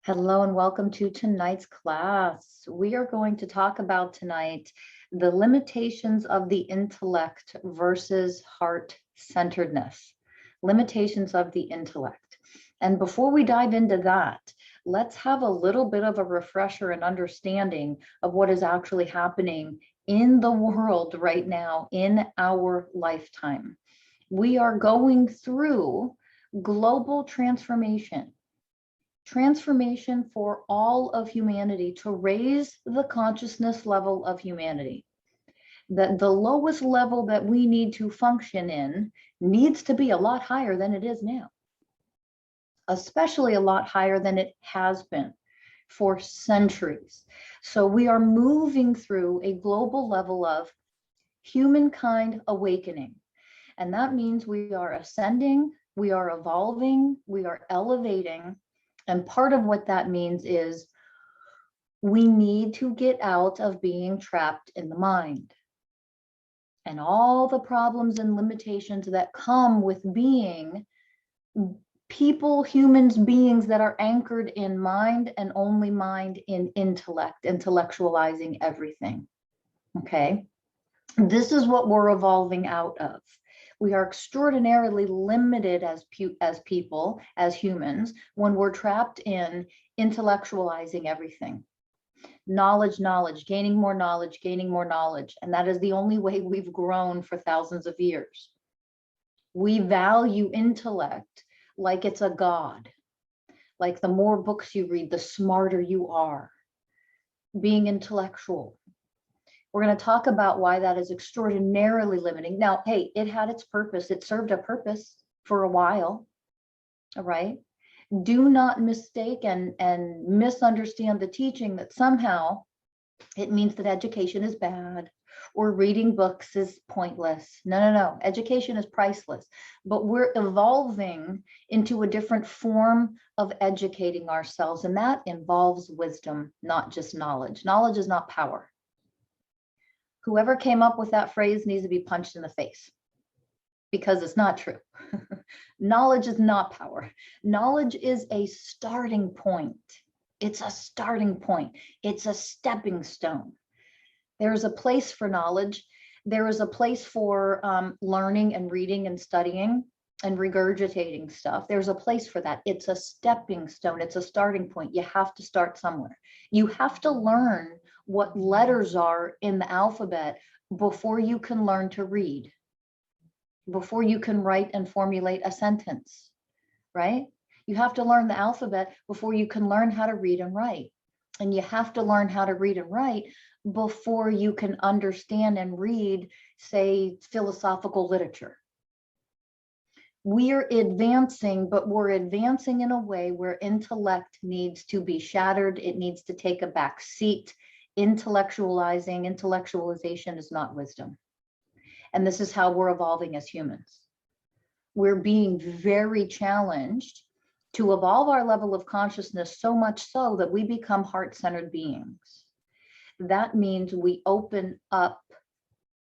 Hello and welcome to tonight's class. We are going to talk about tonight the limitations of the intellect versus heart-centeredness. Limitations of the intellect. And before we dive into that, let's have a little bit of a refresher and understanding of what is actually happening in the world right now in our lifetime. We are going through global transformation for all of humanity to raise the consciousness level of humanity. That the lowest level that we need to function in needs to be a lot higher than it is now, especially a lot higher than it has been for centuries. So we are moving through a global level of humankind awakening. And that means we are ascending, we are evolving, we are elevating. And part of what that means is we need to get out of being trapped in the mind and all the problems and limitations that come with being people, humans, beings that are anchored in mind and only mind in intellect, intellectualizing everything. Okay, this is what we're evolving out of. We are extraordinarily limited as people, as humans, when we're trapped in intellectualizing everything. Knowledge, gaining more knowledge, And that is the only way we've grown for thousands of years. We value intellect like it's a god. Like the more books you read, the smarter you are. Being intellectual. We're going to talk about why that is extraordinarily limiting. Now, hey, it had its purpose. It served a purpose for a while. All right. Do not mistake and misunderstand the teaching that somehow it means that education is bad or reading books is pointless. No. Education is priceless, but we're evolving into a different form of educating ourselves. And that involves wisdom, not just knowledge. Knowledge is not power. Whoever came up with that phrase needs to be punched in the face because it's not true. Knowledge is not power. Knowledge is a starting point. It's a starting point. It's a stepping stone. There's a place for knowledge. There is a place for learning and reading and studying and regurgitating stuff. There's a place for that. It's a stepping stone. It's a starting point. You have to start somewhere. You have to learn what letters are in the alphabet before you can learn to read, before you can write and formulate a sentence, right? You have to learn the alphabet before you can learn how to read and write. And you have to learn how to read and write before you can understand and read, say, philosophical literature. We're advancing, but we're advancing in a way where intellect needs to be shattered. It needs to take a back seat. Intellectualization is not wisdom. And this is how we're evolving as humans. We're being very challenged to evolve our level of consciousness so much so that we become heart-centered beings. That means we open up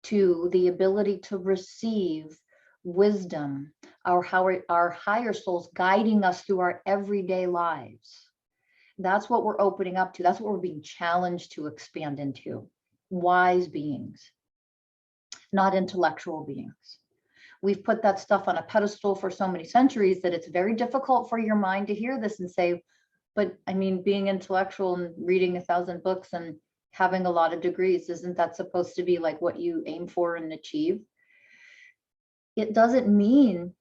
to the ability to receive wisdom, our higher souls guiding us through our everyday lives. That's what we're opening up to. That's what we're being challenged to expand into. Wise beings, not intellectual beings. We've put that stuff on a pedestal for so many centuries that it's very difficult for your mind to hear this and say, but I mean, being intellectual and reading 1,000 books and having a lot of degrees, isn't that supposed to be like what you aim for and achieve? It doesn't mean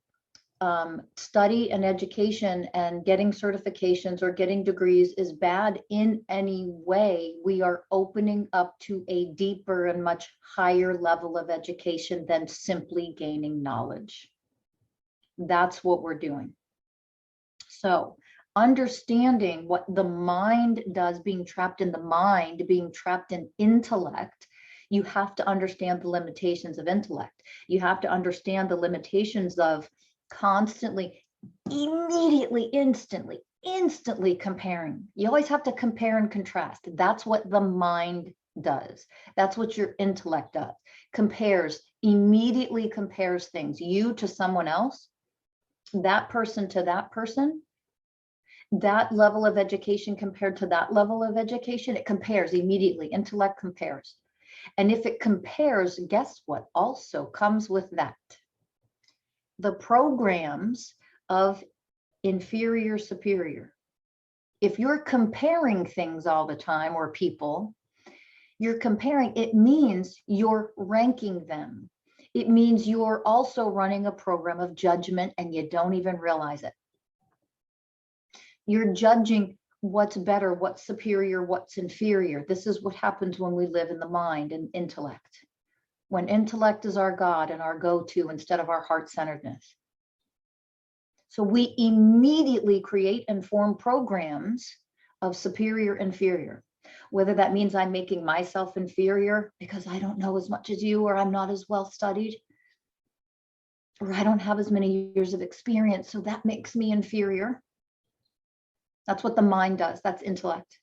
study and education and getting certifications or getting degrees is bad in any way. We are opening up to a deeper and much higher level of education than simply gaining knowledge. That's what we're doing. So understanding what the mind does, being trapped in the mind, being trapped in intellect, you have to understand the limitations of intellect. You have to understand the limitations of constantly, immediately, instantly comparing. You always have to compare and contrast. That's what the mind does. That's what your intellect does. Immediately compares things. You to someone else, that person to that person. that level of education compared to that level of education, it compares immediately. Intellect compares. And if it compares, guess what also comes with that? The programs of inferior, superior. If you're comparing things all the time, or people, you're comparing, it means you're ranking them. It means you're also running a program of judgment and you don't even realize it. You're judging what's better, what's superior, what's inferior. This is what happens when we live in the mind and intellect. When intellect is our God and our go-to instead of our heart-centeredness. So we immediately create and form programs of superior, inferior. Whether that means I'm making myself inferior because I don't know as much as you, or I'm not as well studied, or I don't have as many years of experience, so that makes me inferior. That's what the mind does. That's intellect.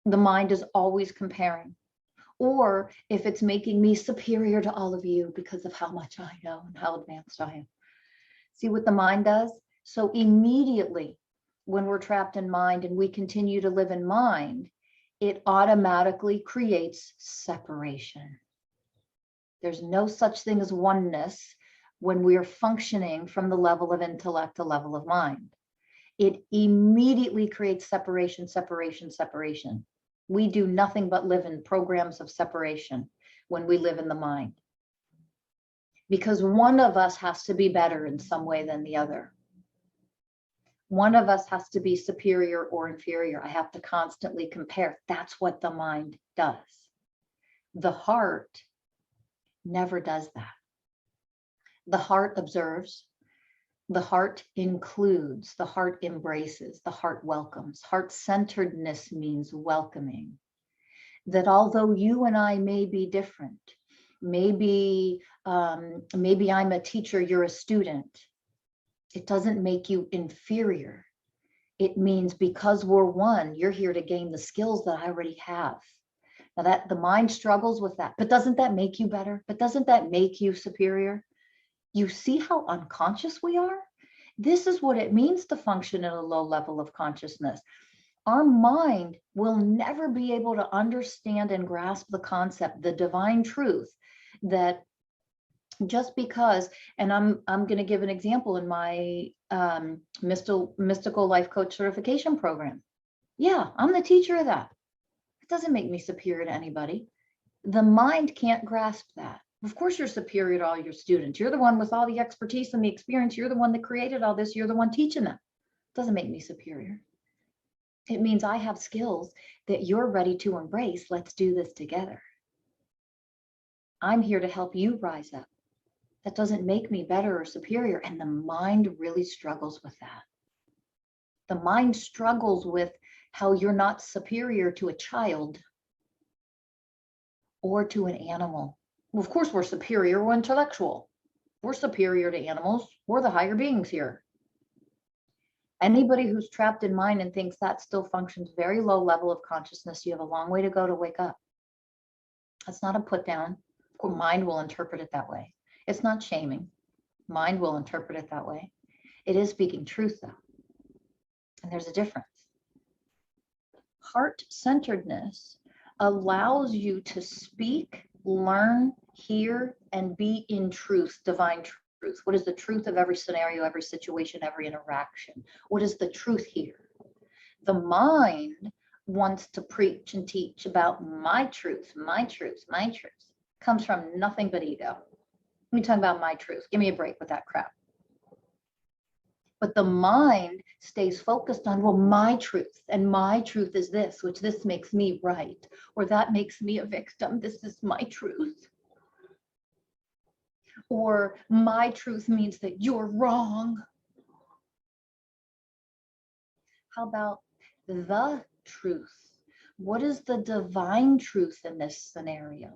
The mind is always comparing. Or if it's making me superior to all of you because of how much I know and how advanced I am. See what the mind does? So immediately when we're trapped in mind and we continue to live in mind, it automatically creates separation. There's no such thing as oneness when we're functioning from the level of intellect to level of mind. It immediately creates separation, separation, separation. We do nothing but live in programs of separation when we live in the mind. Because one of us has to be better in some way than the other. One of us has to be superior or inferior. I have to constantly compare. That's what the mind does. The heart never does that. The heart observes. The heart includes, the heart embraces, the heart welcomes. Heart-centeredness means welcoming. That although you and I may be different, maybe I'm a teacher, you're a student, it doesn't make you inferior. It means because we're one, you're here to gain the skills that I already have. Now that the mind struggles with that, but doesn't that make you better? But doesn't that make you superior? You see how unconscious we are? This is what it means to function at a low level of consciousness. Our mind will never be able to understand and grasp the concept, the divine truth, that just because, and I'm going to give an example in my mystical life coach certification program. Yeah, I'm the teacher of that. It doesn't make me superior to anybody. The mind can't grasp that. Of course, you're superior to all your students. You're the one with all the expertise and the experience. You're the one that created all this. You're the one teaching them. It doesn't make me superior. It means I have skills that you're ready to embrace. Let's do this together. I'm here to help you rise up. That doesn't make me better or superior. And the mind really struggles with that. The mind struggles with how you're not superior to a child or to an animal. Well, of course, we're superior, we're intellectual. We're superior to animals. We're the higher beings here. Anybody who's trapped in mind and thinks that still functions very low level of consciousness, you have a long way to go to wake up. That's not a put down. Mind will interpret it that way. It's not shaming. Mind will interpret it that way. It is speaking truth, though. And there's a difference. Heart-centeredness allows you to speak, learn, hear, and be in truth, divine truth. What is the truth of every scenario, every situation, every interaction? What is the truth here? The mind wants to preach and teach about my truth, my truth, my truth. Comes from nothing but ego. Let me talk about my truth. Give me a break with that crap. But the mind stays focused on, well, my truth, and my truth is this, which this makes me right, or that makes me a victim. This is my truth. Or my truth means that you're wrong. How about the truth? What is the divine truth in this scenario?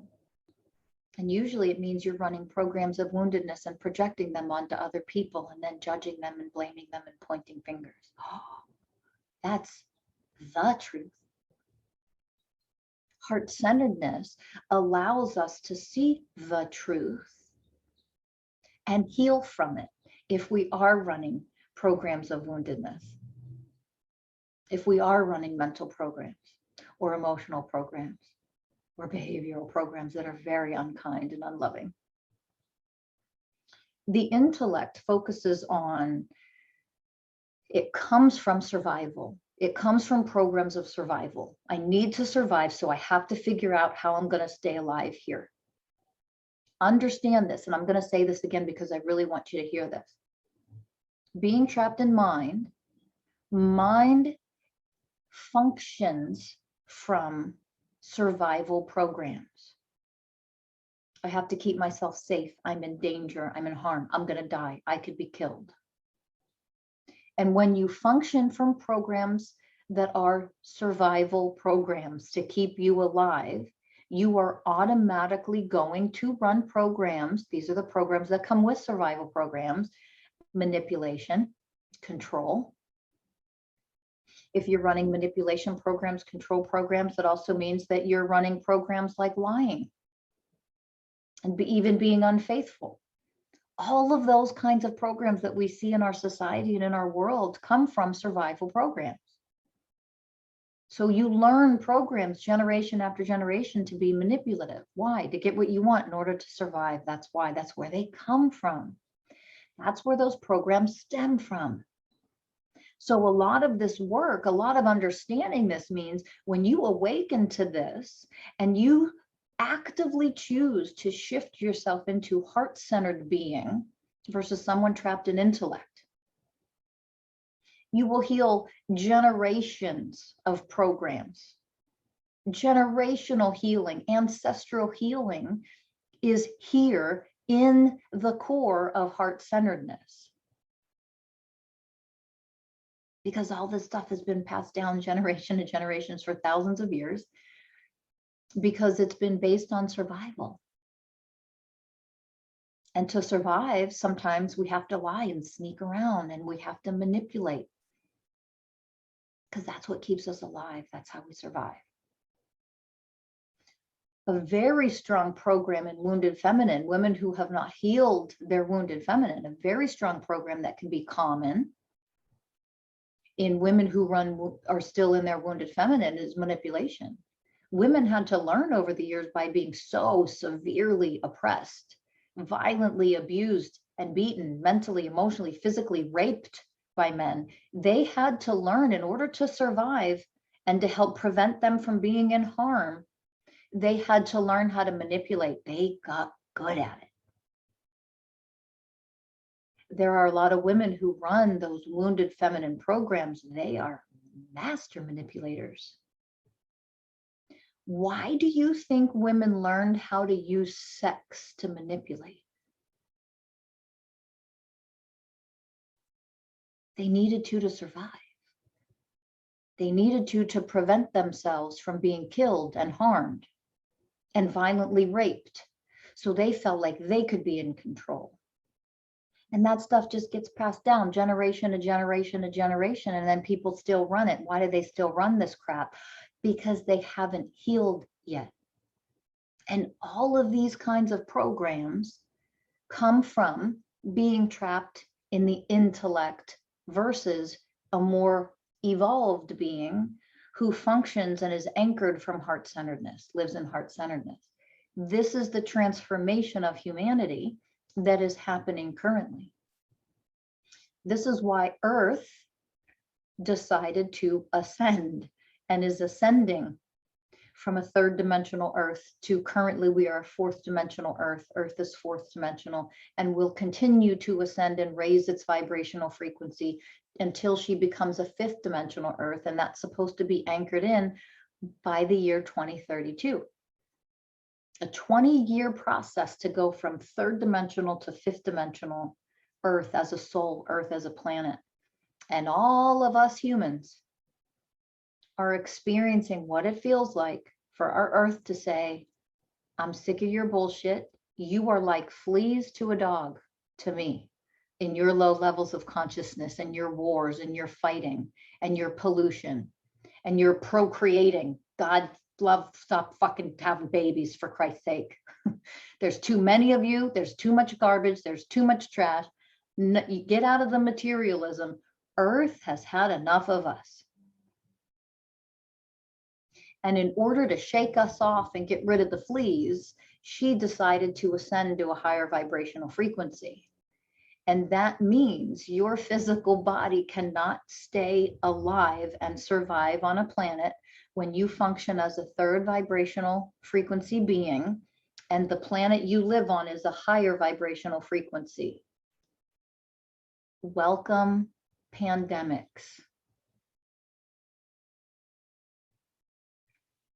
And usually it means you're running programs of woundedness and projecting them onto other people and then judging them and blaming them and pointing fingers. Oh, that's the truth. Heart-centeredness allows us to see the truth and heal from it if we are running programs of woundedness. if we are running mental programs or emotional programs or behavioral programs that are very unkind and unloving. The intellect focuses on, it comes from survival. It comes from programs of survival. I need to survive, so I have to figure out how I'm going to stay alive here. Understand this, and I'm going to say this again because I really want you to hear this. Being trapped in mind functions from survival programs. I have to keep myself safe. I'm in danger. I'm in harm. I'm going to die. I could be killed. And when you function from programs that are survival programs to keep you alive, you are automatically going to run programs. These are the programs that come with survival programs: manipulation, control. If you're running manipulation programs, control programs, that also means that you're running programs like lying and even being unfaithful. All of those kinds of programs that we see in our society and in our world come from survival programs. So you learn programs generation after generation to be manipulative. Why? To get what you want in order to survive. That's why. That's where they come from. That's where those programs stem from. So a lot of this work, a lot of understanding this means when you awaken to this and you actively choose to shift yourself into heart-centered being versus someone trapped in intellect, you will heal generations of programs. Generational healing, ancestral healing is here in the core of heart-centeredness. Because all this stuff has been passed down generation to generations for thousands of years, because it's been based on survival. And to survive, sometimes we have to lie and sneak around, and we have to manipulate, because that's what keeps us alive. That's how we survive. A very strong program in wounded feminine, women who have not healed their wounded feminine, a very strong program that can be common in women who are still in their wounded feminine is manipulation. Women had to learn over the years by being so severely oppressed, violently abused and beaten, mentally, emotionally, physically raped by men. They had to learn, in order to survive and to help prevent them from being in harm, they had to learn how to manipulate. They got good at it. There are a lot of women who run those wounded feminine programs. They are master manipulators. Why do you think women learned how to use sex to manipulate? They needed to survive. They needed to prevent themselves from being killed and harmed and violently raped. So they felt like they could be in control. And that stuff just gets passed down generation to generation to generation, and then people still run it. Why do they still run this crap? Because they haven't healed yet. And all of these kinds of programs come from being trapped in the intellect versus a more evolved being who functions and is anchored from heart-centeredness, lives in heart-centeredness. This is the transformation of humanity that is happening currently. This is why Earth decided to ascend and is ascending from a third dimensional Earth to, currently we are a fourth dimensional Earth. Earth is fourth dimensional and will continue to ascend and raise its vibrational frequency until she becomes a fifth dimensional Earth. And that's supposed to be anchored in by the year 2032. A 20-year process to go from third dimensional to fifth dimensional Earth as a soul, Earth as a planet. And all of us humans are experiencing what it feels like for our Earth to say, I'm sick of your bullshit. You are like fleas to a dog to me in your low levels of consciousness and your wars and your fighting and your pollution and your procreating. God love, stop fucking having babies, for Christ's sake. There's too many of you. There's too much garbage. There's too much trash. You get out of the materialism. Earth has had enough of us. And in order to shake us off and get rid of the fleas, she decided to ascend to a higher vibrational frequency. And that means your physical body cannot stay alive and survive on a planet when you function as a third vibrational frequency being, and the planet you live on is a higher vibrational frequency. Welcome, pandemics.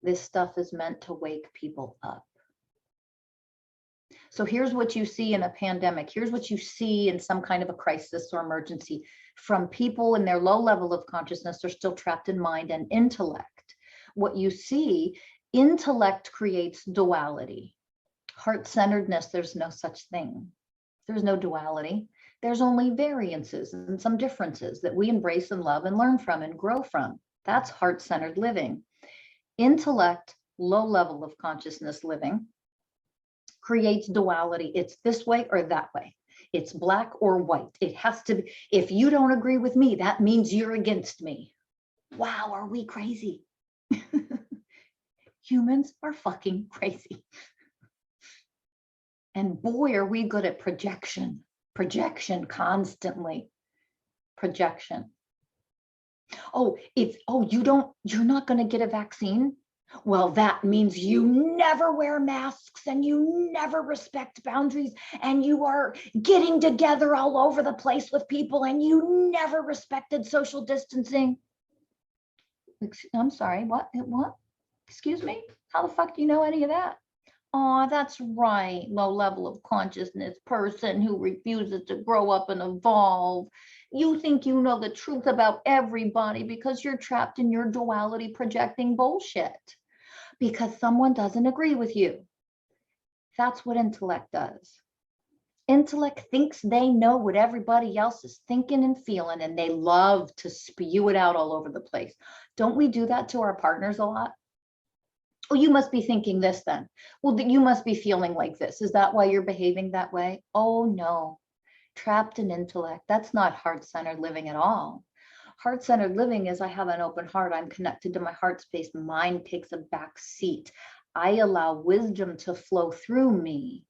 This stuff is meant to wake people up. So here's what you see in a pandemic. Here's what you see in some kind of a crisis or emergency from people in their low level of consciousness. They're still trapped in mind and intellect. What you see, intellect creates duality. Heart-centeredness, there's no such thing. There's no duality. There's only variances and some differences that we embrace and love and learn from and grow from. That's heart-centered living. Intellect, low level of consciousness living, creates duality. It's this way or that way. It's black or white. It has to be. If you don't agree with me, that means you're against me. Wow, are we crazy? Humans are fucking crazy. And boy, are we good at projection. Projection constantly. Projection. Oh, you're not going to get a vaccine? Well, that means you never wear masks and you never respect boundaries and you are getting together all over the place with people and you never respected social distancing. I'm sorry, what? Excuse me? How the fuck do you know any of that? Oh, that's right, low level of consciousness person who refuses to grow up and evolve. You think you know the truth about everybody because you're trapped in your duality projecting bullshit. Because someone doesn't agree with you. That's what intellect does. Intellect thinks they know what everybody else is thinking and feeling, and they love to spew it out all over the place. Don't we do that to our partners a lot? Oh, you must be thinking this then. Well, you must be feeling like this. Is that why you're behaving that way? Oh, no. Trapped in intellect. That's not heart-centered living at all. Heart-centered living is I have an open heart. I'm connected to my heart space. Mind takes a back seat. I allow wisdom to flow through me.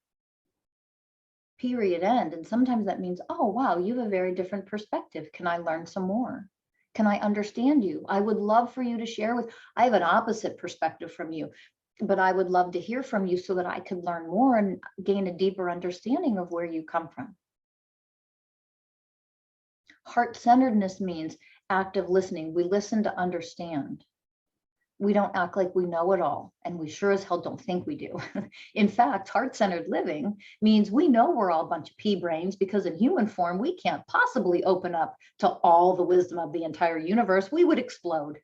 Period, end. And sometimes that means, oh, wow, you have a very different perspective. Can I learn some more? Can I understand you? I would love for you to share with, I have an opposite perspective from you, but I would love to hear from you so that I could learn more and gain a deeper understanding of where you come from. Heart-centeredness means active listening. We listen to understand. We don't act like we know it all, and we sure as hell don't think we do. In fact, heart-centered living means we know we're all a bunch of pea brains because in human form, we can't possibly open up to all the wisdom of the entire universe. We would explode.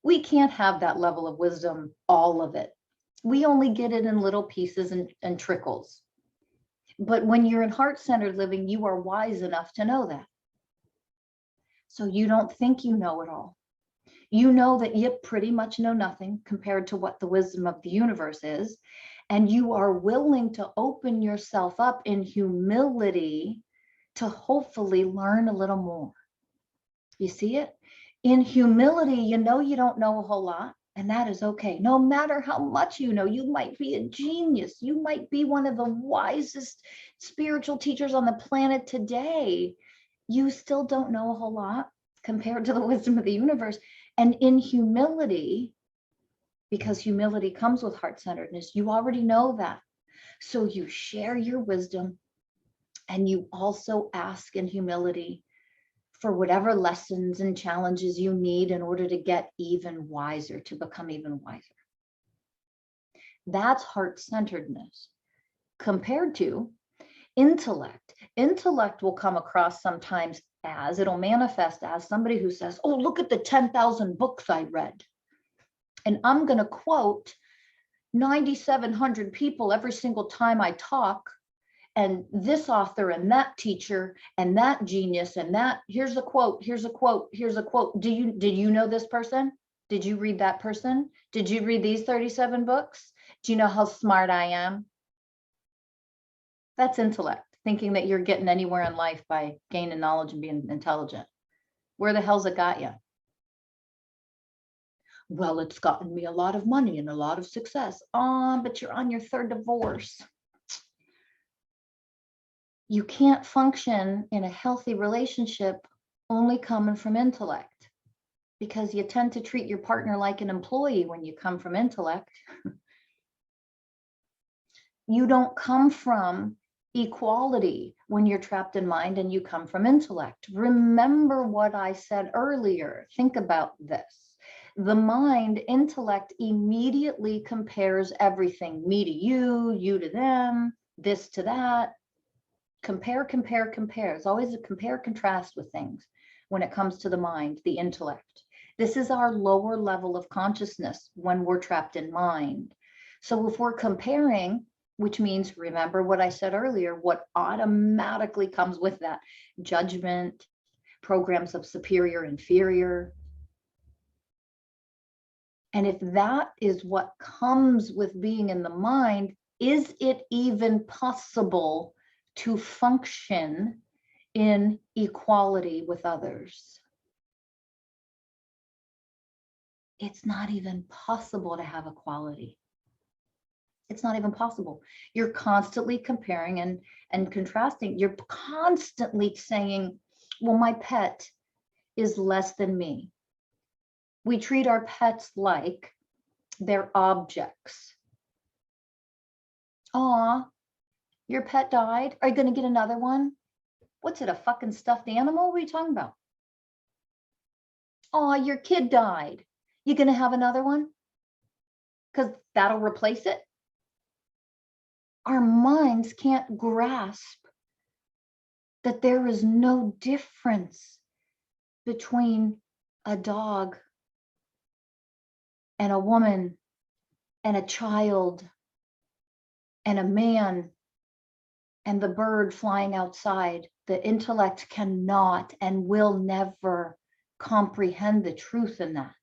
We can't have that level of wisdom, all of it. We only get it in little pieces and trickles. But when you're in heart-centered living, you are wise enough to know that. So you don't think you know it all. You know that you pretty much know nothing compared to what the wisdom of the universe is. And you are willing to open yourself up in humility to hopefully learn a little more. You see it? In humility, you know you don't know a whole lot, and that is okay. No matter how much you know, you might be a genius. You might be one of the wisest spiritual teachers on the planet today. You still don't know a whole lot compared to the wisdom of the universe. And in humility, because humility comes with heart-centeredness, you already know that. So you share your wisdom and you also ask in humility for whatever lessons and challenges you need in order to get even wiser, to become even wiser. That's heart-centeredness compared to intellect. Intellect will come across sometimes as, it'll manifest as somebody who says, oh, look at the 10,000 books I read. And I'm going to quote 9,700 people every single time I talk, and this author and that teacher and that genius and that, here's a quote, here's a quote, here's a quote. Did you know this person? Did you read that person? Did you read these 37 books? Do you know how smart I am? That's intellect, thinking that you're getting anywhere in life by gaining knowledge and being intelligent. Where the hell's it got you? Well, it's gotten me a lot of money and a lot of success. But you're on your third divorce. You can't function in a healthy relationship only coming from intellect, because you tend to treat your partner like an employee when you come from intellect. You don't come from equality when you're trapped in mind, and you come from intellect. Remember what I said earlier. Think about this. The mind, intellect, immediately compares everything, me to you, you to them, this to that. Compare, compare, compare. It's always a compare, contrast with things when it comes to the mind, the intellect. This is our lower level of consciousness when we're trapped in mind. So if we're comparing, which means, remember what I said earlier, what automatically comes with that: judgment, programs of superior, inferior. And if that is what comes with being in the mind, is it even possible to function in equality with others? It's not even possible to have equality. It's not even possible. You're constantly comparing and contrasting. You're constantly saying, well, my pet is less than me. We treat our pets like they're objects. Aw, your pet died. Are you going to get another one? What's it, a fucking stuffed animal? What are you talking about? Aw, your kid died. You going to have another one? Because that'll replace it. Our minds can't grasp that there is no difference between a dog and a woman and a child and a man and the bird flying outside. The intellect cannot and will never comprehend the truth in that.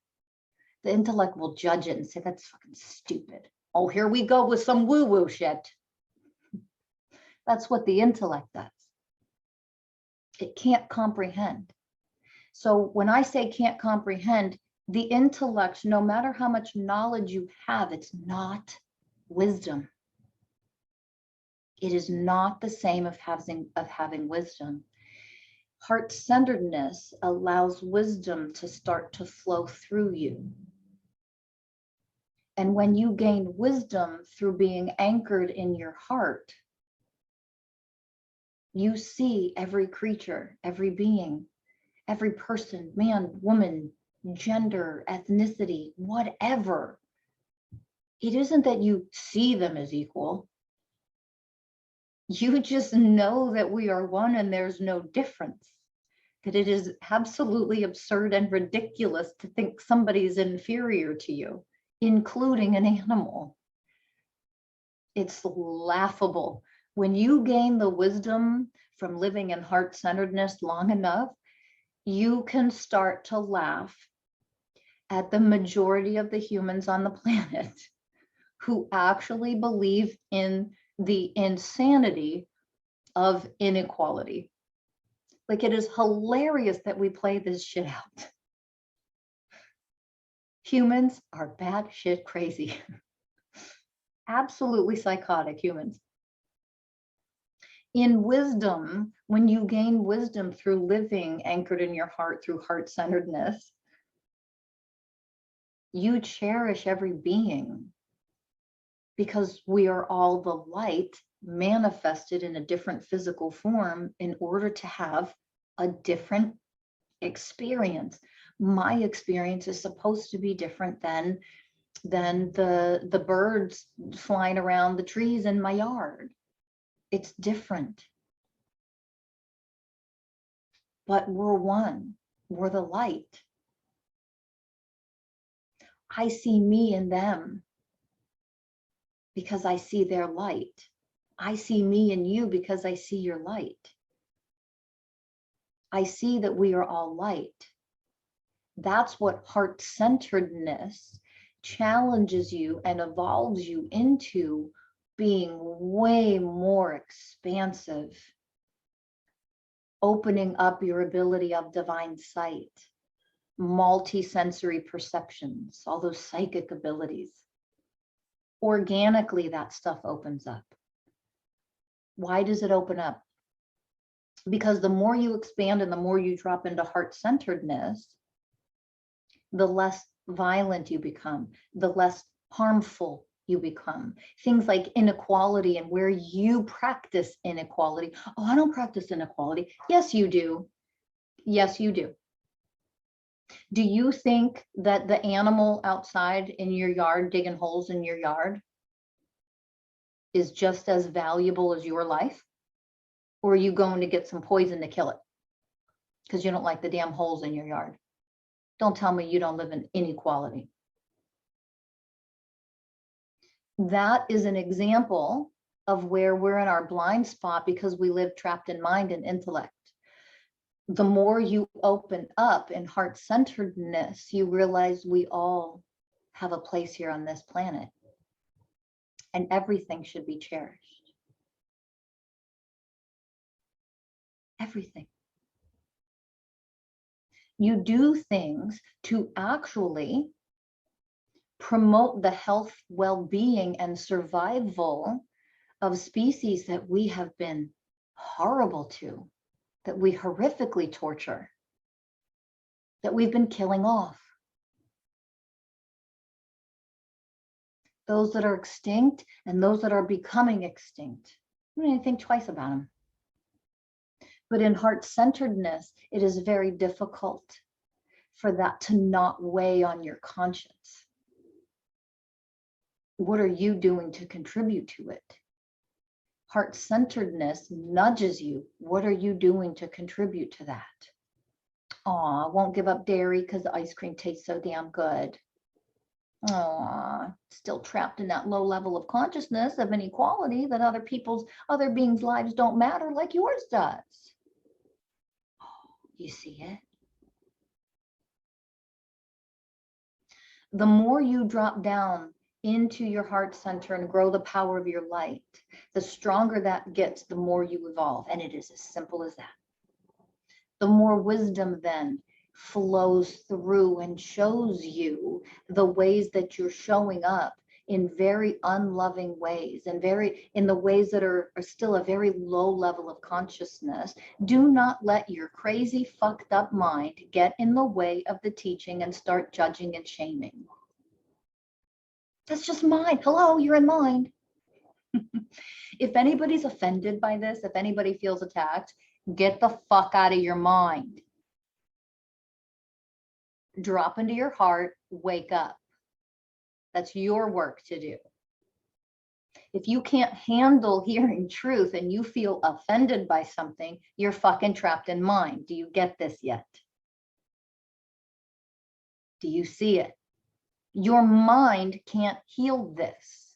The intellect will judge it and say, that's fucking stupid. Oh, here we go with some woo-woo shit. That's what the intellect does. It can't comprehend. So when I say can't comprehend, the intellect, no matter how much knowledge you have, it's not wisdom. It is not the same of having wisdom. Heart-centeredness allows wisdom to start to flow through you. And when you gain wisdom through being anchored in your heart, you see every creature, every being, every person, man, woman, gender, ethnicity, whatever. It isn't that you see them as equal. You just know that we are one and there's no difference. That it is absolutely absurd and ridiculous to think somebody is inferior to you, including an animal. It's laughable. When you gain the wisdom from living in heart-centeredness long enough, you can start to laugh at the majority of the humans on the planet who actually believe in the insanity of inequality. Like, it is hilarious that we play this shit out. Humans are batshit crazy. Absolutely psychotic humans. In wisdom, when you gain wisdom through living anchored in your heart, through heart-centeredness, you cherish every being, because we are all the light manifested in a different physical form in order to have a different experience. My experience is supposed to be different than the birds flying around the trees in my yard. It's different. But we're one. We're the light. I see me in them because I see their light. I see me in you because I see your light. I see that we are all light. That's what heart-centeredness challenges you and evolves you into, being way more expansive, opening up your ability of divine sight, multi-sensory perceptions, all those psychic abilities. Organically, that stuff opens up. Why does it open up? Because the more you expand and the more you drop into heart-centeredness, the less violent you become, the less harmful you become. Things like inequality and where you practice inequality. Oh, I don't practice inequality. Yes, you do. Yes, you do. Do you think that the animal outside in your yard, digging holes in your yard, is just as valuable as your life? Or are you going to get some poison to kill it because you don't like the damn holes in your yard? Don't tell me you don't live in inequality. That is an example of where we're in our blind spot because we live trapped in mind and intellect. The more you open up in heart-centeredness, you realize we all have a place here on this planet and everything should be cherished. Everything. You do things to actually promote the health, well-being, and survival of species that we have been horrible to, that we horrifically torture, that we've been killing off. Those that are extinct and those that are becoming extinct. You don't even think twice about them. But in heart-centeredness, it is very difficult for that to not weigh on your conscience. What are you doing to contribute to it? Heart-centeredness nudges you. What are you doing to contribute to that? Aw, I won't give up dairy because the ice cream tastes so damn good. Aw, still trapped in that low level of consciousness of inequality that other beings' lives don't matter like yours does. You see it? The more you drop down into your heart center and grow the power of your light, the stronger that gets, the more you evolve. And it is as simple as that. The more wisdom then flows through and shows you the ways that you're showing up in very unloving ways and in the ways that are still a very low level of consciousness. Do not let your crazy, fucked up mind get in the way of the teaching and start judging and shaming. That's just mind. Hello, you're in mind. If anybody's offended by this, if anybody feels attacked, get the fuck out of your mind. Drop into your heart, wake up. That's your work to do. If you can't handle hearing truth and you feel offended by something, you're fucking trapped in mind. Do you get this yet? Do you see it? Your mind can't heal this.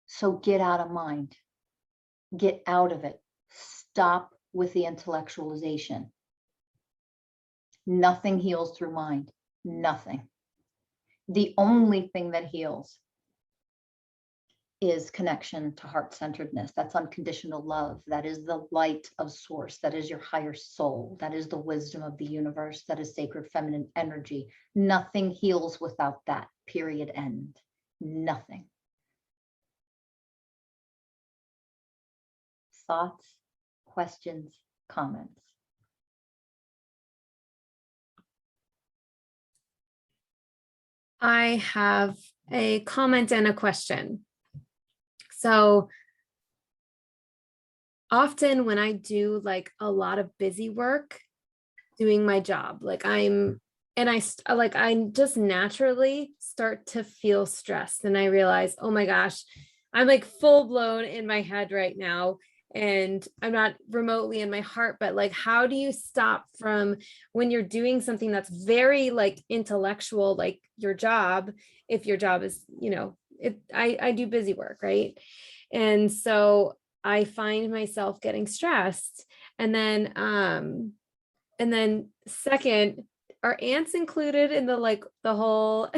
So get out of mind. Get out of it. Stop with the intellectualization. Nothing heals through mind. Nothing. The only thing that heals is connection to heart-centeredness. That's unconditional love. That is the light of source. That is your higher soul. That is the wisdom of the universe. That is sacred feminine energy. Nothing heals without that, period, end. Nothing. Thoughts, questions, comments? I have a comment and a question. So often when I do like a lot of busy work doing my job, I just naturally start to feel stressed, and I realize, oh my gosh, I'm like full blown in my head right now. And I'm not remotely in my heart, but like, how do you stop from when you're doing something that's very like intellectual, like your job, if your job is, I do busy work, right? And so I find myself getting stressed. And then second, are ants included in the whole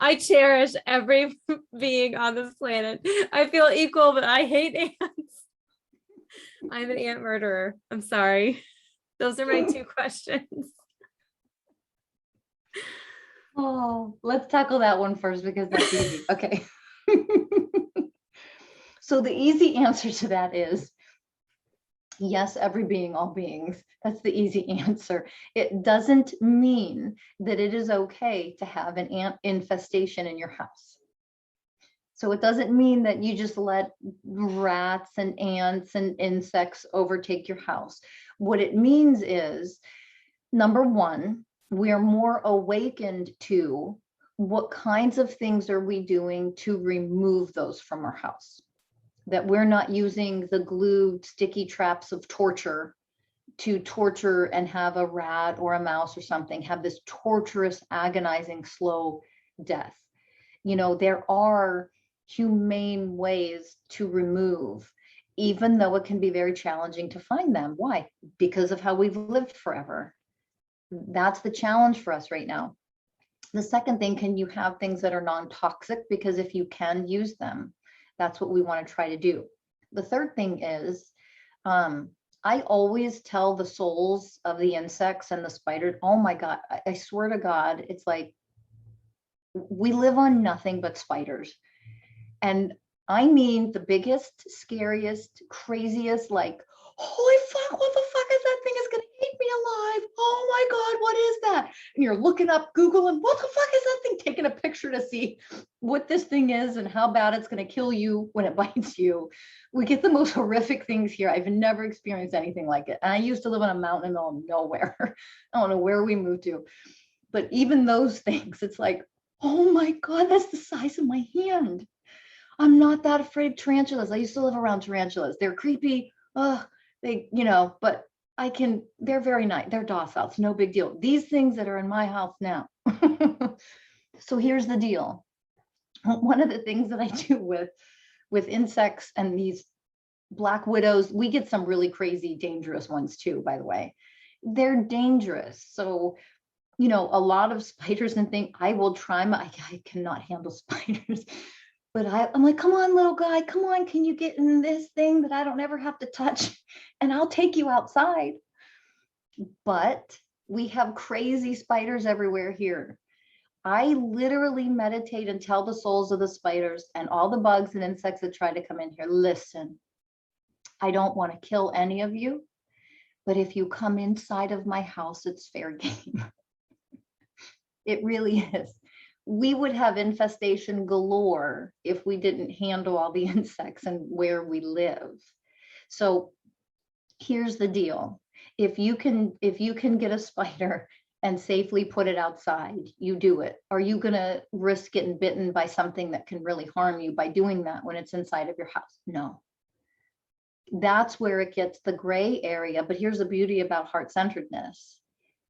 I cherish every being on this planet. I feel equal, but I hate ants. I'm an ant murderer. I'm sorry. Those are my two questions. Oh, let's tackle that one first because that's easy. Okay. So the easy answer to that is yes, every being, all beings. That's the easy answer. It doesn't mean that it is okay to have an ant infestation in your house. So it doesn't mean that you just let rats and ants and insects overtake your house. What it means is, number one, we're more awakened to what kinds of things are we doing to remove those from our house. That we're not using the glued sticky traps of torture to torture and have a rat or a mouse or something have this torturous, agonizing, slow death. You know, there are humane ways to remove, even though it can be very challenging to find them. Why? Because of how we've lived forever. That's the challenge for us right now. The second thing, can you have things that are non-toxic? Because if you can use them, that's what we want to try to do. The third thing is, I always tell the souls of the insects and the spiders, oh my God, I swear to God, it's like we live on nothing but spiders. And I mean the biggest, scariest, craziest, like, holy fuck, what the fuck is that thing? Is gonna eat me alive. Oh my God, what is that? And you're looking up, Googling, what the fuck is that thing? Taking a picture to see what this thing is and how bad it's gonna kill you when it bites you. We get the most horrific things here. I've never experienced anything like it. And I used to live on a mountain in the middle of nowhere. I don't know where we moved to. But even those things, it's like, oh my God, that's the size of my hand. I'm not that afraid of tarantulas. I used to live around tarantulas. They're creepy. They, but they're very nice. They're docile. It's no big deal. These things that are in my house now. So here's the deal. One of the things that I do with insects and these black widows, we get some really crazy, dangerous ones too, by the way. They're dangerous. So, a lot of spiders and things, I will try I cannot handle spiders. But I'm like, come on, little guy, come on, can you get in this thing that I don't ever have to touch? And I'll take you outside. But we have crazy spiders everywhere here. I literally meditate and tell the souls of the spiders and all the bugs and insects that try to come in here, listen, I don't want to kill any of you, but if you come inside of my house, it's fair game. It really is. We would have infestation galore if we didn't handle all the insects and where we live. So here's the deal. If you can get a spider and safely put it outside, you do it. Are you going to risk getting bitten by something that can really harm you by doing that when it's inside of your house? No. That's where it gets the gray area. But here's the beauty about heart-centeredness.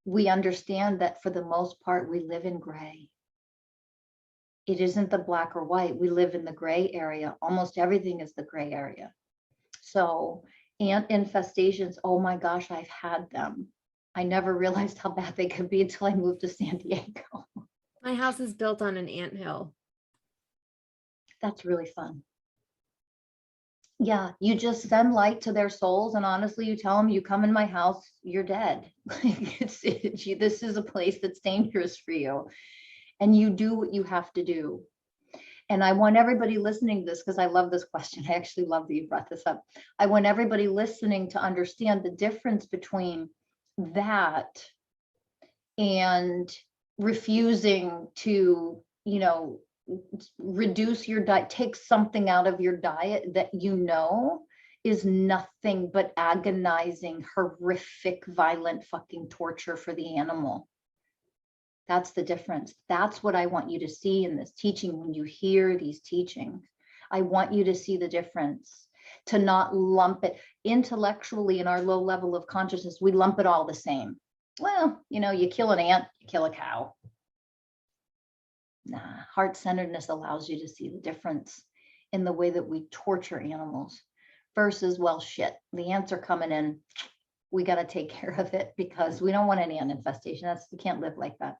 We understand that for the most part, we live in gray. It isn't the black or white. We live in the gray area. Almost everything is the gray area. So ant infestations, oh my gosh, I've had them. I never realized how bad they could be until I moved to San Diego. My house is built on an anthill. That's really fun. Yeah, you just send light to their souls, and honestly, you tell them, you come in my house, you're dead. This is a place that's dangerous for you. And you do what you have to do. And I want everybody listening to this, because I love this question. I actually love that you brought this up. I want everybody listening to understand the difference between that and refusing to, reduce your diet, take something out of your diet that is nothing but agonizing, horrific, violent fucking torture for the animal. That's the difference. That's what I want you to see in this teaching. When you hear these teachings, I want you to see the difference, to not lump it intellectually in our low level of consciousness. We lump it all the same. Well, you kill an ant, you kill a cow. Nah, heart-centeredness allows you to see the difference in the way that we torture animals versus, well, shit, the ants are coming in. We got to take care of it because we don't want any ant infestation. You can't live like that.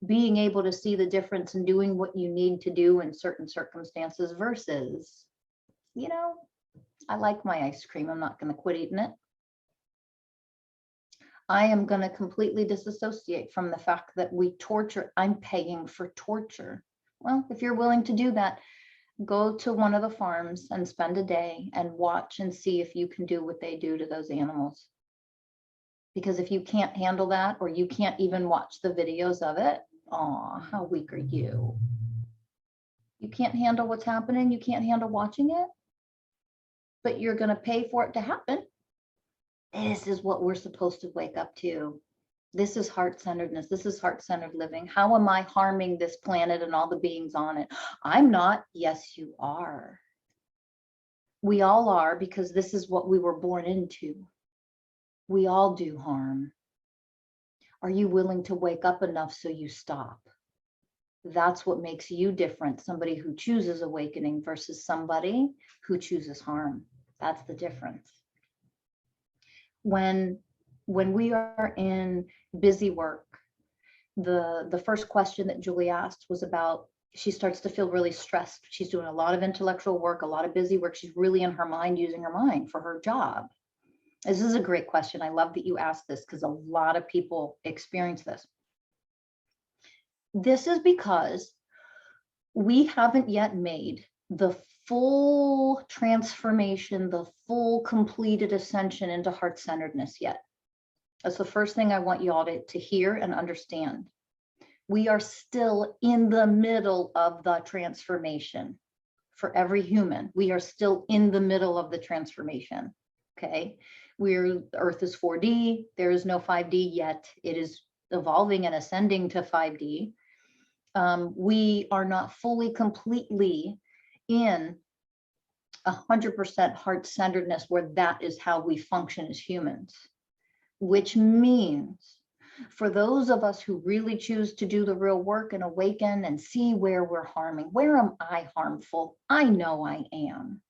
Being able to see the difference and doing what you need to do in certain circumstances versus, I like my ice cream. I'm not going to quit eating it. I am going to completely disassociate from the fact that we torture. I'm paying for torture. Well, if you're willing to do that, go to one of the farms and spend a day and watch and see if you can do what they do to those animals. Because if you can't handle that, or you can't even watch the videos of it, oh, how weak are you? You can't handle what's happening. You can't handle watching it, but you're going to pay for it to happen. This is what we're supposed to wake up to. This is heart-centeredness. This is heart-centered living. How am I harming this planet and all the beings on it? I'm not. Yes, you are. We all are, because this is what we were born into. We all do harm. Are you willing to wake up enough so you stop? That's what makes you different. Somebody who chooses awakening versus somebody who chooses harm. That's the difference. When we are in busy work, the first question that Julie asked was about, she starts to feel really stressed. She's doing a lot of intellectual work, a lot of busy work. She's really in her mind, using her mind for her job. This is a great question. I love that you asked this, because a lot of people experience this. This is because we haven't yet made the full transformation, the full completed ascension into heart-centeredness yet. That's the first thing I want you all to hear and understand. We are still in the middle of the transformation. For every human, we are still in the middle of the transformation. Okay, the Earth is 4D. There is no 5D yet. It is evolving and ascending to 5D. We are not fully, completely in 100% heart-centeredness, where that is how we function as humans. Which means for those of us who really choose to do the real work and awaken and see where we're harming, where am I harmful? I know I am.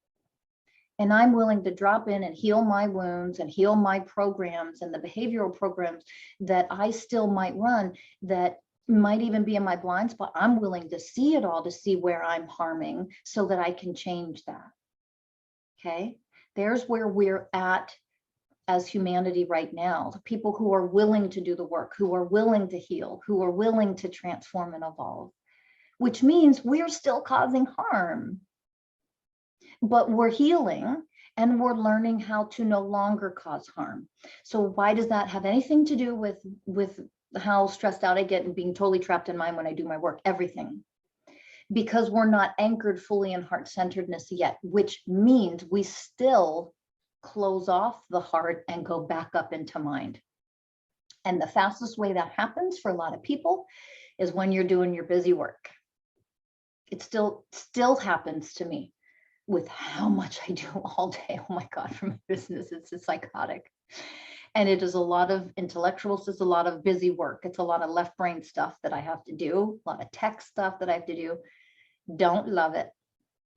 And I'm willing to drop in and heal my wounds and heal my programs and the behavioral programs that I still might run, that might even be in my blind spot. I'm willing to see it all, to see where I'm harming, so that I can change that. Okay, there's where we're at as humanity right now. The people who are willing to do the work, who are willing to heal, who are willing to transform and evolve, which means we're still causing harm, but we're healing and we're learning how to no longer cause harm. So why does that have anything to do with how stressed out I get and being totally trapped in mind when I do my work? Everything. Because we're not anchored fully in heart-centeredness yet, which means we still close off the heart and go back up into mind. And the fastest way that happens for a lot of people is when you're doing your busy work. It still happens to me with how much I do all day. Oh my God, for my business, it's psychotic. And it is a lot of intellectuals, it's a lot of busy work. It's a lot of left brain stuff that I have to do, a lot of tech stuff that I have to do. Don't love it.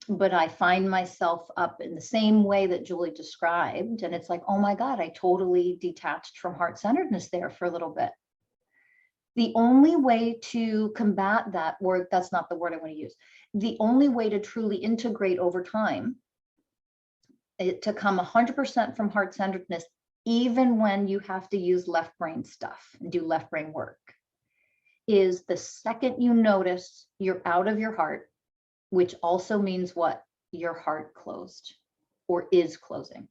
But I find myself up in the same way that Julie described. And it's like, oh my God, I totally detached from heart-centeredness there for a little bit. The only way to combat that, or that's not the word I want to use, the only way to truly integrate over time, to come 100% from heart-centeredness, even when you have to use left brain stuff and do left brain work, is the second you notice you're out of your heart, which also means what? Your heart closed or is closing.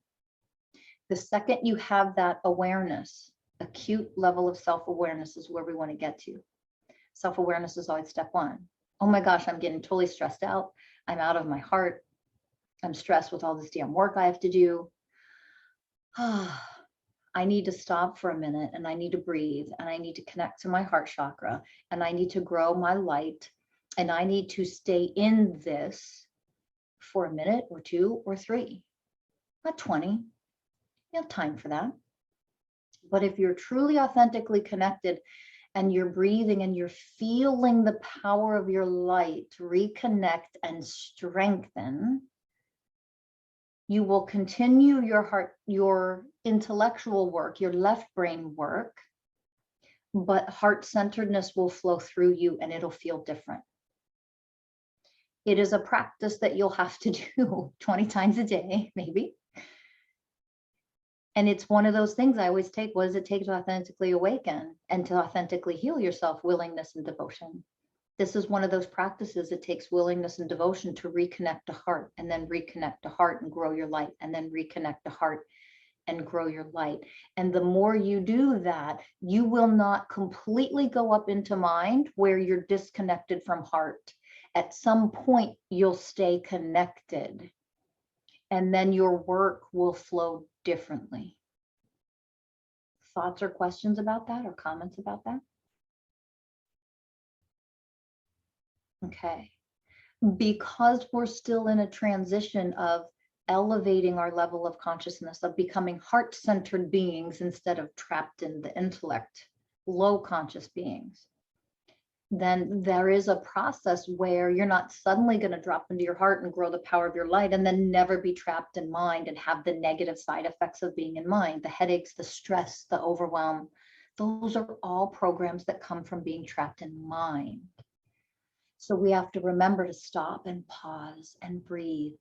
The second you have that awareness, acute level of self-awareness is where we want to get to. Self-awareness is always step one. Oh my gosh, I'm getting totally stressed out. I'm out of my heart. I'm stressed with all this damn work I have to do. I need to stop for a minute, and I need to breathe, and I need to connect to my heart chakra, and I need to grow my light, and I need to stay in this for a minute or 2 or 3, not 20. You have time for that. But if you're truly authentically connected and you're breathing and you're feeling the power of your light reconnect and strengthen, you will continue your heart, your intellectual work, your left brain work, but heart-centeredness will flow through you and it'll feel different. It is a practice that you'll have to do 20 times a day, maybe. And it's one of those things I always take. What does it take to authentically awaken and to authentically heal yourself? Willingness and devotion. This is one of those practices. It takes willingness and devotion to reconnect to heart, and then reconnect to heart and grow your light, and then reconnect to heart and grow your light. And the more you do that, you will not completely go up into mind where you're disconnected from heart. At some point, you'll stay connected, and then your work will flow differently. Thoughts or questions about that, or comments about that? Okay. Because we're still in a transition of elevating our level of consciousness, of becoming heart-centered beings instead of trapped in the intellect, low conscious beings, then there is a process where you're not suddenly going to drop into your heart and grow the power of your light and then never be trapped in mind and have the negative side effects of being in mind, the headaches, the stress, the overwhelm. Those are all programs that come from being trapped in mind. So we have to remember to stop and pause and breathe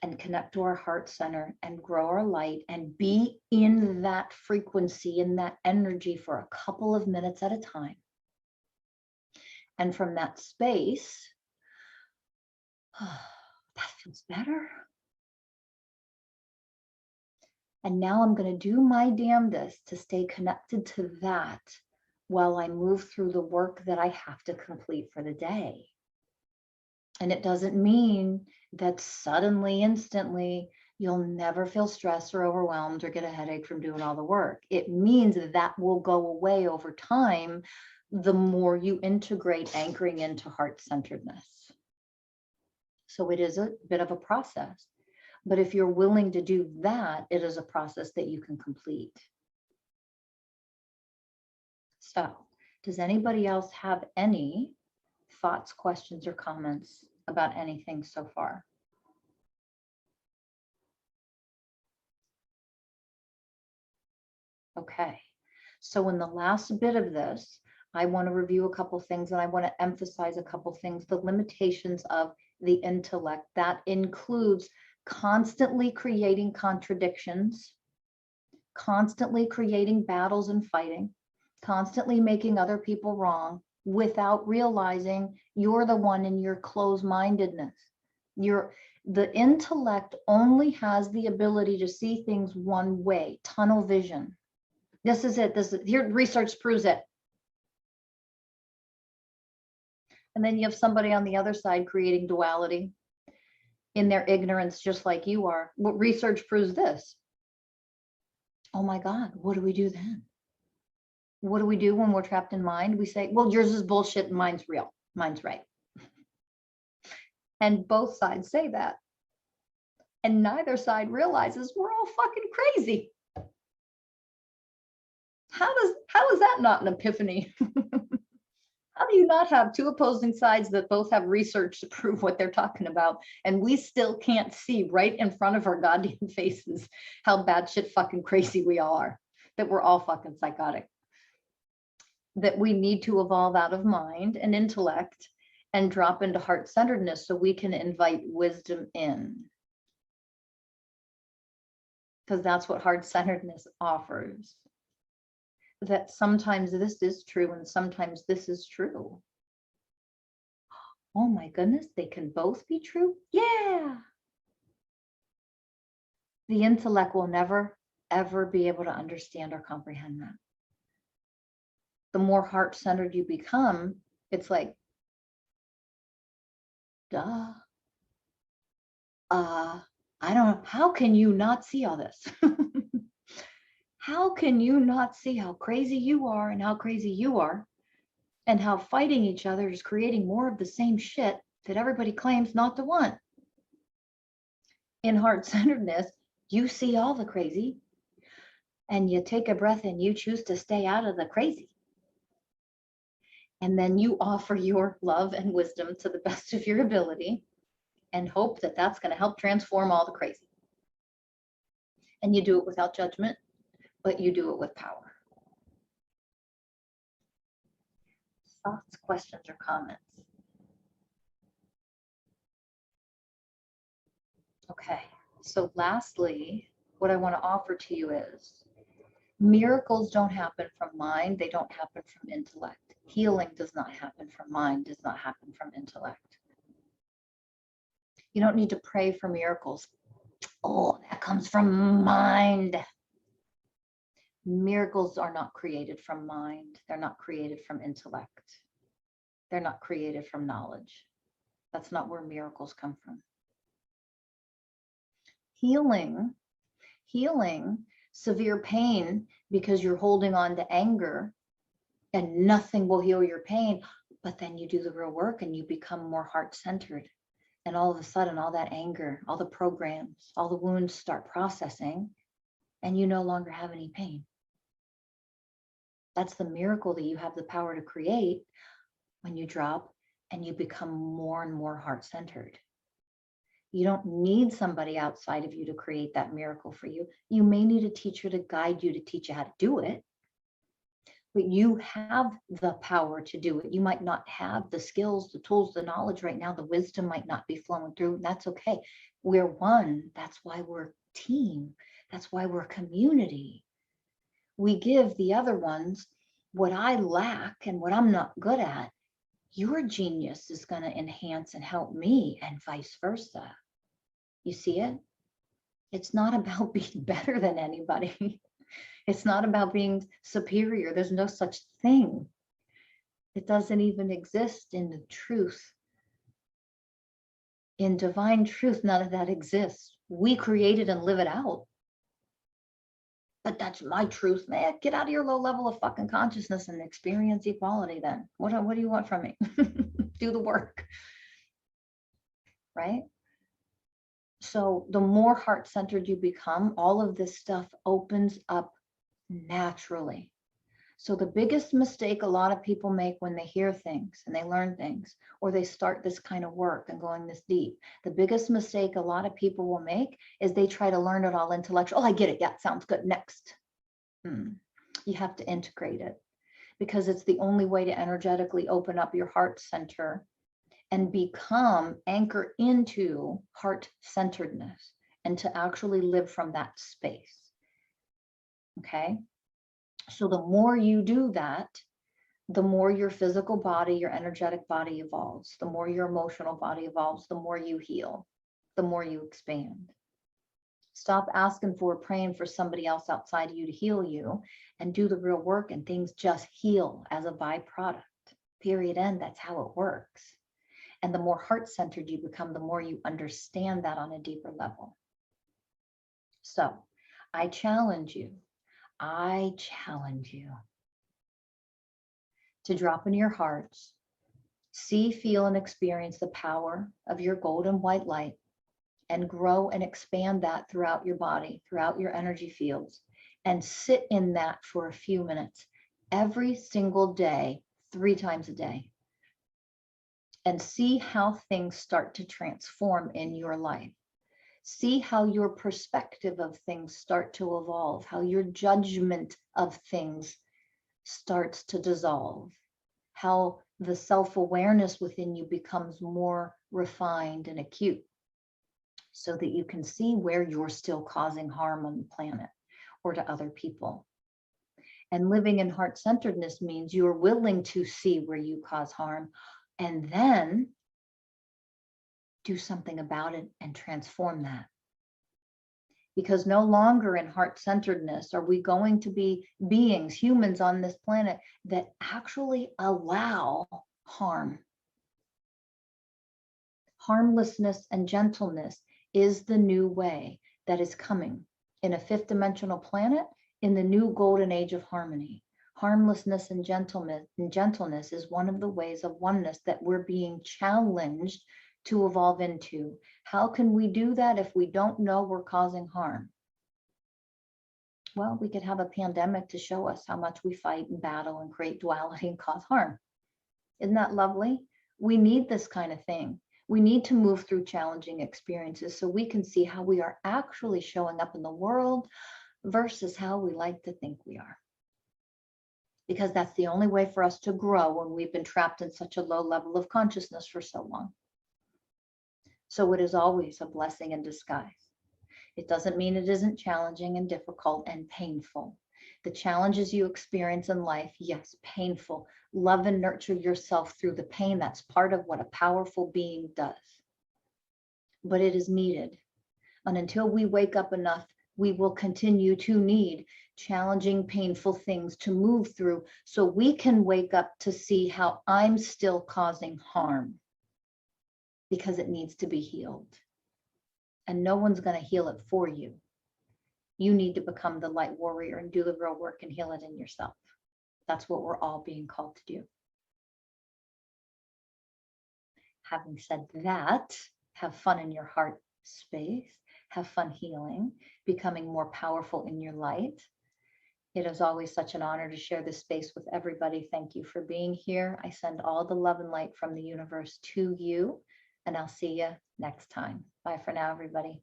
and connect to our heart center and grow our light and be in that frequency, in that energy for a couple of minutes at a time. And from that space, that feels better. And now I'm going to do my damnedest to stay connected to that while I move through the work that I have to complete for the day. And it doesn't mean that suddenly, instantly, you'll never feel stressed or overwhelmed or get a headache from doing all the work. It means that will go away over time the more you integrate anchoring into heart-centeredness. So it is a bit of a process. But if you're willing to do that, it is a process that you can complete. So, does anybody else have any thoughts, questions, or comments about anything so far? Okay, so in the last bit of this, I want to review a couple things, and I want to emphasize a couple things. The limitations of the intellect, that includes constantly creating contradictions, constantly creating battles and fighting, constantly making other people wrong without realizing you're the one in your closed-mindedness. The intellect only has the ability to see things one way, tunnel vision. This is it. Here, research proves it. And then you have somebody on the other side creating duality in their ignorance, just like you are. What research proves this? Oh my God, what do we do then? What do we do when we're trapped in mind? We say, well, yours is bullshit and mine's real. Mine's right. And both sides say that. And neither side realizes we're all fucking crazy. How is that not an epiphany? How do you not have two opposing sides that both have research to prove what they're talking about, and we still can't see right in front of our goddamn faces how batshit fucking crazy we all are, that we're all fucking psychotic, that we need to evolve out of mind and intellect and drop into heart-centeredness so we can invite wisdom in. Because that's what heart-centeredness offers. That sometimes this is true and sometimes this is true. Oh my goodness, they can both be true? Yeah. The intellect will never, ever be able to understand or comprehend that. The more heart-centered you become, it's like, duh. I don't know. How can you not see all this? How can you not see how crazy you are and how crazy you are, and how fighting each other is creating more of the same shit that everybody claims not to want? In heart-centeredness, you see all the crazy and you take a breath and you choose to stay out of the crazy. And then you offer your love and wisdom to the best of your ability and hope that that's going to help transform all the crazy. And you do it without judgment, but you do it with power. Thoughts, questions, or comments? Okay, so lastly, what I want to offer to you is Miracles don't happen from mind. They don't happen from intellect. Healing does not happen from mind, does not happen from intellect. You don't need to pray for miracles. Oh, that comes from mind. Miracles are not created from mind. They're not created from intellect. They're not created from knowledge. That's not where miracles come from. Healing, severe pain because you're holding on to anger and nothing will heal your pain, but then you do the real work and you become more heart-centered. And all of a sudden, all that anger, all the programs, all the wounds start processing and you no longer have any pain. That's the miracle that you have the power to create when you drop and you become more and more heart-centered. You don't need somebody outside of you to create that miracle for you. You may need a teacher to guide you to teach you how to do it, but you have the power to do it. You might not have the skills, the tools, the knowledge right now. The wisdom might not be flowing through. That's okay. We're one. That's why we're a team. That's why we're a community. We give the other ones what I lack and what I'm not good at. Your genius is going to enhance and help me, and vice versa. You see it? It's not about being better than anybody. It's not about being superior. There's no such thing. It doesn't even exist in the truth. In divine truth, none of that exists. We create it and live it out. But that's my truth, man. Get out of your low level of fucking consciousness and experience equality then. What do you want from me? Do the work. Right? So the more heart-centered you become, all of this stuff opens up naturally. So the biggest mistake a lot of people make when they hear things and they learn things, or they start this kind of work and going this deep, the biggest mistake a lot of people will make is they try to learn it all intellectual. Oh, I get it. Yeah, sounds good. Next. You have to integrate it because it's the only way to energetically open up your heart center and become anchor into heart-centeredness and to actually live from that space. Okay. So the more you do that, the more your physical body, your energetic body evolves, the more your emotional body evolves, the more you heal, the more you expand. Stop asking for, praying for somebody else outside of you to heal you and do the real work and things just heal as a byproduct. Period. End. That's how it works. And the more heart-centered you become, the more you understand that on a deeper level. So I challenge you to drop into your hearts, see, feel, and experience the power of your golden white light and grow and expand that throughout your body, throughout your energy fields, and sit in that for a few minutes every single day, 3 times a day, and see how things start to transform in your life. See how your perspective of things start to evolve, how your judgment of things starts to dissolve, how the self-awareness within you becomes more refined and acute so that you can see where you're still causing harm on the planet or to other people. And living in heart-centeredness means you're willing to see where you cause harm and then do something about it and transform that. Because no longer in heart-centeredness are we going to be beings, humans on this planet that actually allow harm. Harmlessness and gentleness is the new way that is coming in a 5th dimensional planet in the new golden age of harmony. Harmlessness and gentleness is one of the ways of oneness that we're being challenged to evolve into. How can we do that if we don't know we're causing harm? Well, we could have a pandemic to show us how much we fight and battle and create duality and cause harm. Isn't that lovely? We need this kind of thing. We need to move through challenging experiences so we can see how we are actually showing up in the world versus how we like to think we are. Because that's the only way for us to grow when we've been trapped in such a low level of consciousness for so long. So it is always a blessing in disguise. It doesn't mean it isn't challenging and difficult and painful, The challenges you experience in life, yes, painful. Love and nurture yourself through the pain. That's part of what a powerful being does. But it is needed. And until we wake up enough, we will continue to need challenging, painful things to move through so we can wake up to see how I'm still causing harm because it needs to be healed. And no one's going to heal it for you. You need to become the light warrior and do the real work and heal it in yourself. That's what we're all being called to do. Having said that, have fun in your heart space, have fun healing, becoming more powerful in your light. It is always such an honor to share this space with everybody. Thank you for being here. I send all the love and light from the universe to you, and I'll see you next time. Bye for now, everybody.